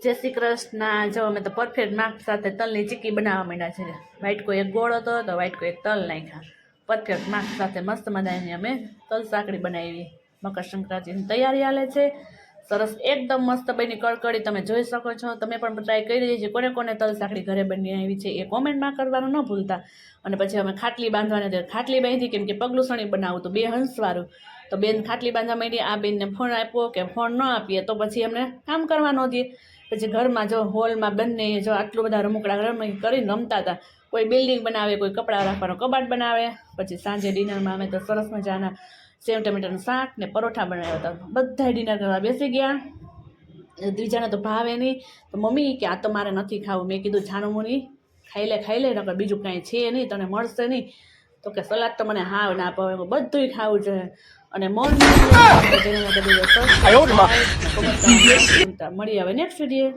જય શ્રી કૃષ્ણ। જો અમે તો પરફેક્ટ માર્ક સાથે તલની ચીક્કી બનાવવા માંડ્યા છે। વાઇટકો એક ગોળ હતો તો વાઇટકો એક તલ નાખ્યા। પરફેક્ટ માર્ક સાથે મસ્ત મજાની અમે તલ સાંકળી બનાવી। મકર સંક્રાંતિની તૈયારી હાલે છે। સરસ એકદમ મસ્ત બની કડકડી તમે જોઈ શકો છો। તમે પણ ટ્રાય કરી છે। કોને કોને તલ સાંકળી ઘરે બની આવી છે એ કોમેન્ટમાં કરવાનું ન ભૂલતા। અને પછી અમે ખાટલી બાંધવાની ખાટલી બાંધી કેમ કે પગલું સણી બનાવું તો 2 હંસવાળું તો બેન ખાટલી બાંધવા માંડી। આ બેનને ફોન આપ્યો કે ફોન ન આપીએ તો પછી અમને કામ કરવા ન દે। પછી ઘરમાં જો હોલમાં બંને જો આટલું બધા રમકડા રમી કરીને રમતા હતા। કોઈ બિલ્ડિંગ બનાવે, કોઈ કપડાં રાખવાનો કબાટ બનાવે। પછી સાંજે ડિનરમાં અમે તો સરસ મજાના સેવ ટમેટાનું શાક ને પરોઠા બનાવ્યા હતા। બધા ડિનર કરવા બેસી ગયા। બીજાને તો ભાવે નહીં તો મમ્મી કે આ તો મારે નથી ખાવું। મેં કીધું છાનું મુની ખાઈ લે નકર બીજું કાંઈ છે નહીં, તને મળશે નહીં। તો કે સલાડ તો મને હાવ ના ભાવે, બધુંય ખાવું જોઈએ। અને મોર્નિંગ મળી આવે નેક્સ્ટ વિડીયો।